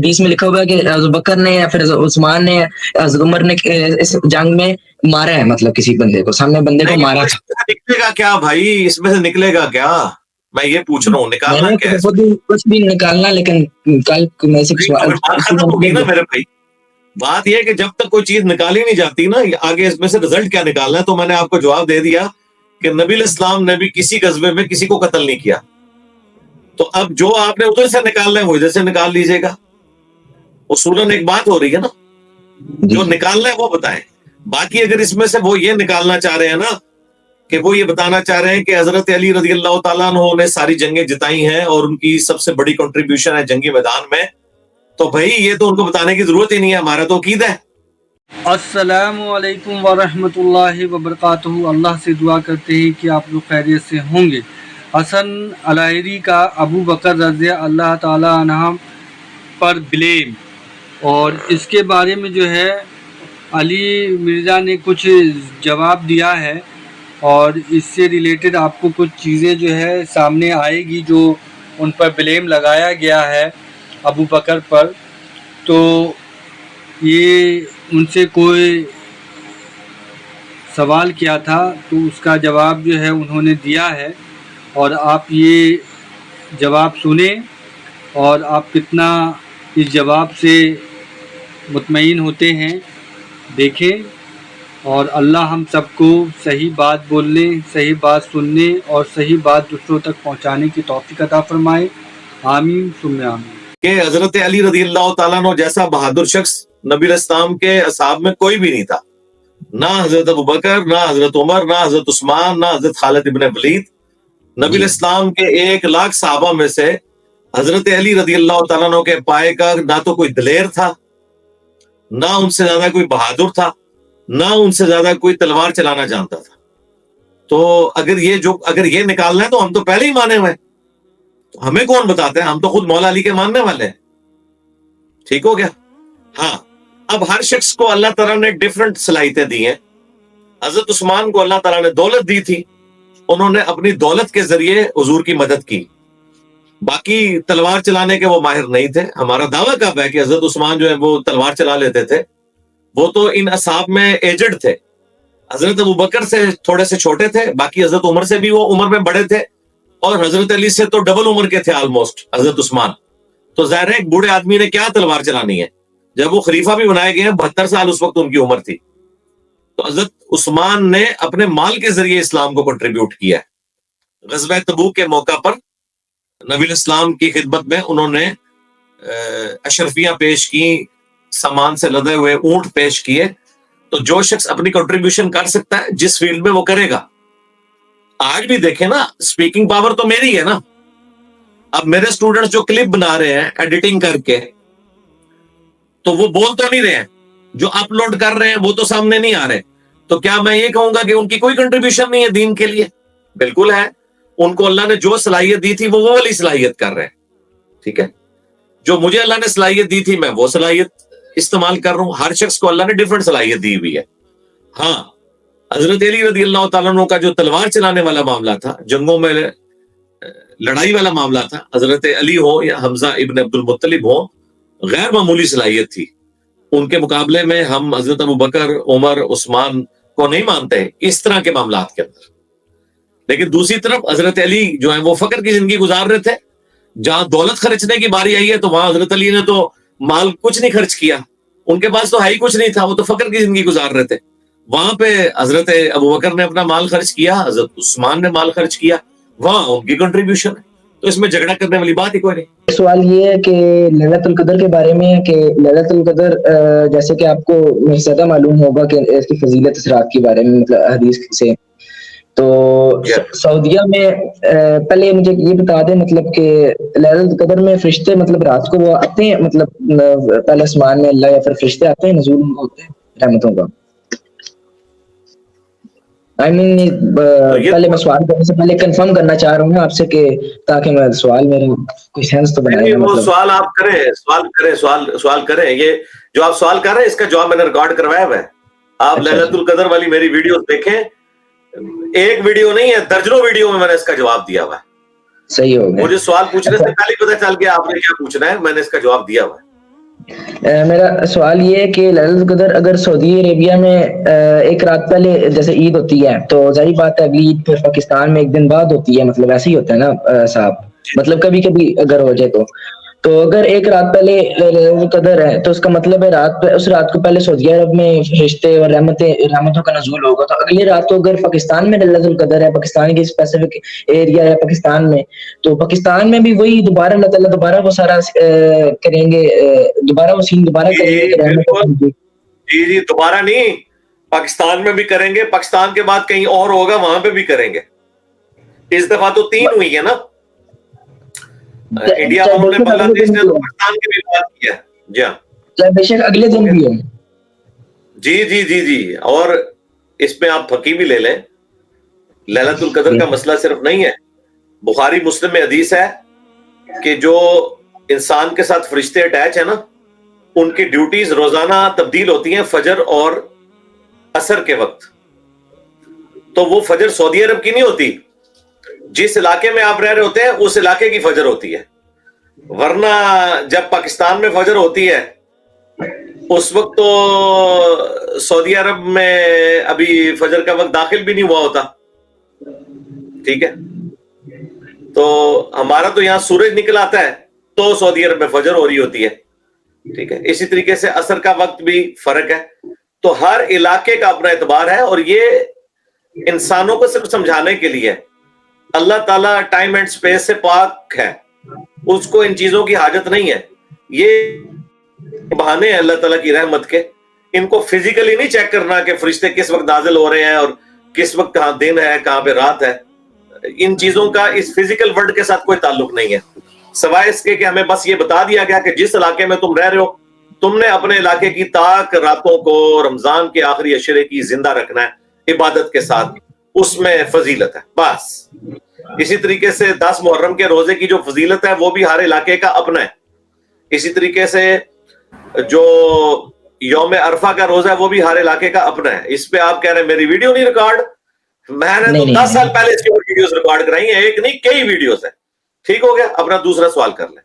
حدیث میں لکھا ہوا ہے کہ حضرت بکر نے یا پھر عثمان نے حضرت عمر نے اس جنگ میں مارا ہے، مطلب کسی بندے کو، سامنے بندے کو مارا تھا. نکلے گا کیا بھائی، اس میں سے نکلے گا کیا؟ میں یہ پوچھ رہا ہوں، نکالنا کیا ہے؟ کچھ بھی نکالنا، لیکن کل میں سے ختم ہوگی نا میرے بھائی. بات یہ ہے کہ جب تک کوئی چیز نکالی نہیں جاتی نا، آگے اس میں سے رزلٹ کیا نکالنا ہے. تو میں نے آپ کو جواب دے دیا کہ نبی الاسلام نے بھی کسی غزوے میں کسی کو قتل نہیں کیا. تو اب جو آپ نے ادھر سے نکالنا ہے وہ ادھر سے نکال لیجیے گا. اصولاً ایک بات ہو رہی ہے نا، جو نکالنا ہے وہ بتائیں. باقی اگر اس میں سے وہ یہ نکالنا چاہ رہے ہیں نا کہ وہ یہ بتانا چاہ رہے ہیں کہ حضرت علی رضی اللہ تعالیٰ عنہ نے ساری جنگیں جتائی ہیں اور ان کی سب سے بڑی کنٹریبیوشن ہے جنگی میدان میں، تو بھائی یہ تو ان کو بتانے کی ضرورت ہی نہیں ہے، ہمارا تو عقیدہ ہے. السلام علیکم ورحمۃ اللہ وبرکاتہ. اللہ سے دعا کرتے ہیں کہ آپ لوگ خیریت سے ہوں گے. حسن الہری کا ابو بکر رضی اللہ تعالی عنہ پر بلیم، اور اس کے بارے میں جو ہے علی مرزا نے کچھ جواب دیا ہے، اور اس سے ریلیٹڈ آپ کو کچھ چیزیں جو ہے سامنے آئے گی جو ان پر بلیم لگایا گیا ہے ابو بکر پر. تو یہ ان سے کوئی سوال کیا تھا تو اس کا جواب جو ہے انہوں نے دیا ہے، اور آپ یہ جواب سنیں اور آپ کتنا اس جواب سے مطمئن ہوتے ہیں دیکھیں. اور اللہ ہم سب کو صحیح بات بولنے، صحیح بات سننے اور صحیح بات دوسروں تک پہنچانے کی توفیق عطا فرمائے. آمین ثم آمین. کہ حضرت علی رضی اللہ تعالیٰ عنہ جیسا بہادر شخص نبی الاسلام کے اصحاب میں کوئی بھی نہیں تھا. نہ حضرت ابو بکر، نہ حضرت عمر، نہ حضرت عثمان، نہ حضرت خالد ابن ولید. نبی الاسلام کے 1,00,000 صحابہ میں سے حضرت علی رضی اللہ تعالیٰ عنہ کے پائے کا نہ تو کوئی دلیر تھا، نہ ان سے زیادہ کوئی بہادر تھا، نہ ان سے زیادہ کوئی تلوار چلانا جانتا تھا. تو اگر یہ نکالنا ہے تو ہم تو پہلے ہی مانے ہوئے، ہمیں کون بتاتے ہیں؟ ہم تو خود مولا علی کے ماننے والے ہیں. ٹھیک ہو گیا؟ ہاں. اب ہر شخص کو اللہ تعالیٰ نے ڈیفرنٹ صلاحیتیں دی ہیں. حضرت عثمان کو اللہ تعالیٰ نے دولت دی تھی، انہوں نے اپنی دولت کے ذریعے حضور کی مدد کی. باقی تلوار چلانے کے وہ ماہر نہیں تھے. ہمارا دعویٰ کب ہے کہ حضرت عثمان جو ہے وہ تلوار چلا لیتے تھے؟ وہ تو ان اصحاب میں ایجڈ تھے. حضرت ابو بکر سے تھوڑے سے چھوٹے تھے، باقی حضرت عمر سے بھی وہ عمر میں بڑے تھے، اور حضرت علی سے تو ڈبل عمر کے تھے آلموسٹ حضرت عثمان. تو ظاہر ہے ایک بوڑھے آدمی نے کیا تلوار چلانی ہے؟ جب وہ خلیفہ بھی بنائے گئے ہیں، 72 سال اس وقت ان کی عمر تھی. تو حضرت عثمان نے اپنے مال کے ذریعے اسلام کو کنٹریبیوٹ کیا ہے. غزوہ تبوک کے موقع پر نبی الاسلام کی خدمت میں انہوں نے اشرفیاں پیش کی، سامان سے لدے ہوئے اونٹ پیش کیے. تو جو شخص اپنی کنٹریبیوشن کر سکتا ہے جس فیلڈ میں وہ کرے گا. آج بھی دیکھیں نا، سپیکنگ پاور تو میری ہے نا. اب میرے اسٹوڈنٹس جو کلپ بنا رہے ہیں ایڈیٹنگ کر کے، تو وہ بول تو نہیں رہے ہیں، جو اپلوڈ کر رہے ہیں وہ تو سامنے نہیں آ رہے. تو کیا میں یہ کہوں گا کہ ان کی کوئی کنٹریبیوشن نہیں ہے دین کے لیے؟ بالکل ہے. ان کو اللہ نے جو صلاحیت دی تھی وہ والی صلاحیت کر رہے ہیں. ٹھیک ہے، جو مجھے اللہ نے صلاحیت دی تھی میں وہ صلاحیت استعمال کر رہا ہوں. ہر شخص کو اللہ نے ڈیفرنٹ صلاحیت دی ہوئی ہے. ہاں، حضرت علی رضی اللہ تعالیٰ عنہ کا جو تلوار چلانے والا معاملہ تھا، جنگوں میں لڑائی والا معاملہ تھا، حضرت علی ہو یا حمزہ ابن عبد المطلب ہو، غیر معمولی صلاحیت تھی. ان کے مقابلے میں ہم حضرت ابو بکر، عمر، عثمان کو نہیں مانتے اس طرح کے معاملات کے اندر. لیکن دوسری طرف حضرت علی جو ہیں وہ فقر کی زندگی گزار رہے تھے. جہاں دولت خرچنے کی باری آئی ہے تو وہاں حضرت علی نے تو مال کچھ نہیں خرچ کیا. ان کے پاس تو ہائی کچھ نہیں تھا، وہ تو فقر کی زندگی گزار رہے تھے. وہاں پہ حضرت ابو بکر نے اپنا مال خرچ کیا، حضرت عثمان نے مال خرچ کیا، وہاں ان کی کنٹریبیوشن ہے. تو اس میں جھگڑا کرنے والی بات ہی کوئی نہیں. سوال یہ ہے کہ لیلۃ القدر کے بارے میں ہے کہ لیلۃ القدر جیسے کہ آپ کو زیادہ معلوم ہوگا کہ اس کی فضیلت اس رات کے بارے میں، مطلب حدیث سے. تو سعودیہ میں پہلے مجھے یہ بتا دیں مطلب کہ لیلۃ القدر میں فرشتے مطلب رات کو وہ آتے ہیں، مطلب پہلے آسمان میں اللہ یا پھر فرشتے آتے ہیں، نزول ہوتے ہیں رحمتوں کا. پہلے میں سوال کرنے سے پہلے کنفرم کرنا چاہ رہا ہوں آپ سے کہ تاکہ میں سوال میرے کوئی سینس تو بنائے. وہ سوال آپ سوال کریں. یہ جو آپ سوال کر رہے ہیں اس کا جواب میں نے ریکارڈ کروایا ہوا ہے. آپ لیلۃ القدر والی میری ویڈیو دیکھیں. ایک ویڈیو نہیں ہے، درجنوں ویڈیو میں نے اس کا جواب دیا ہوا ہے. صحیح ہو گیا. مجھے سوال پوچھنے سے پہلے پتہ چل گیا آپ نے کیا پوچھنا ہے، میں نے اس کا جواب دیا ہوا ہے. میرا سوال یہ ہے کہ لیلۃ القدر اگر سعودی عربیہ میں ایک رات پہلے جیسے عید ہوتی ہے تو ظاہر بات ہے اگلی عید پھر پاکستان میں ایک دن بعد ہوتی ہے، مطلب ایسے ہی ہوتا ہے نا صاحب، مطلب کبھی کبھی اگر ہو جائے تو اگر ایک رات پہلے لیلۃ القدر ہے تو اس کا مطلب ہے اس رات کو پہلے سعودی عرب میں فرشتے اور رحمتوں کا نزول ہوگا، تو اگلی رات کو اگر پاکستان میں لیلۃ القدر ہے، پاکستان کے اسپیسیفک ایریا ہے پاکستان میں، تو پاکستان میں بھی وہی دوبارہ اللہ تعالیٰ دوبارہ وہ سارا کریں گے، دوبارہ وہ سین دوبارہ جی کریں گے جی کہ رحمت بالکل، جی جی دوبارہ نہیں، پاکستان میں بھی کریں گے، پاکستان کے بعد کہیں اور ہوگا وہاں پہ بھی کریں گے. اس دفعہ تو 3 ہوئی ہے نا، انڈیا چاہے والوں نے بے شک بنگلہ اگلے دیش دن نے بھی تو ہو، پاکستان کی بھی بات کی ہے. جی ہاں چاہے بے شک اگلے ہو دن گیا. بھی ہو. جی جی جی جی. اور اس میں آپ پھکی بھی لے لیں، لیلۃ القدر کا مسئلہ صرف نہیں ہے. بخاری مسلم میں حدیث ہے کہ جو انسان کے ساتھ فرشتے اٹیچ ہیں نا، ان کی ڈیوٹیز روزانہ تبدیل ہوتی ہیں فجر اور عصر کے وقت. تو وہ فجر سعودی عرب کی نہیں ہوتی، جس علاقے میں آپ رہ رہے ہوتے ہیں اس علاقے کی فجر ہوتی ہے. ورنہ جب پاکستان میں فجر ہوتی ہے اس وقت تو سعودی عرب میں ابھی فجر کا وقت داخل بھی نہیں ہوا ہوتا. ٹھیک ہے، تو ہمارا تو یہاں سورج نکل آتا ہے تو سعودی عرب میں فجر ہو رہی ہوتی ہے. ٹھیک ہے، اسی طریقے سے عصر کا وقت بھی فرق ہے. تو ہر علاقے کا اپنا اعتبار ہے، اور یہ انسانوں کو صرف سمجھانے کے لیے. اللہ تعالیٰ ٹائم اینڈ سپیس سے پاک ہے، اس کو ان چیزوں کی حاجت نہیں ہے. یہ بہانے ہیں اللہ تعالیٰ کی رحمت کے. ان کو فزیکلی نہیں چیک کرنا کہ فرشتے کس وقت نازل ہو رہے ہیں اور کس وقت کہاں دن ہے کہاں پہ رات ہے. ان چیزوں کا اس فزیکل ورلڈ کے ساتھ کوئی تعلق نہیں ہے، سوائے اس کے کہ ہمیں بس یہ بتا دیا گیا کہ جس علاقے میں تم رہ رہے ہو تم نے اپنے علاقے کی تاک راتوں کو رمضان کے آخری عشرے کی زندہ رکھنا ہے عبادت کے ساتھ، اس میں فضیلت ہے بس. اسی طریقے سے 10 محرم کے روزے کی جو فضیلت ہے وہ بھی ہر علاقے کا اپنا ہے. اسی طریقے سے جو یوم عرفہ کا روزہ ہے وہ بھی ہر علاقے کا اپنا ہے. اس پہ آپ کہہ رہے ہیں میری ویڈیو نہیں ریکارڈ، میں نے تو 10 سال پہلے اس کی ویڈیوز ریکارڈ کرائی ہیں، ایک نہیں کئی ویڈیوز ہیں. ٹھیک ہو گیا، اپنا دوسرا سوال کر لیں.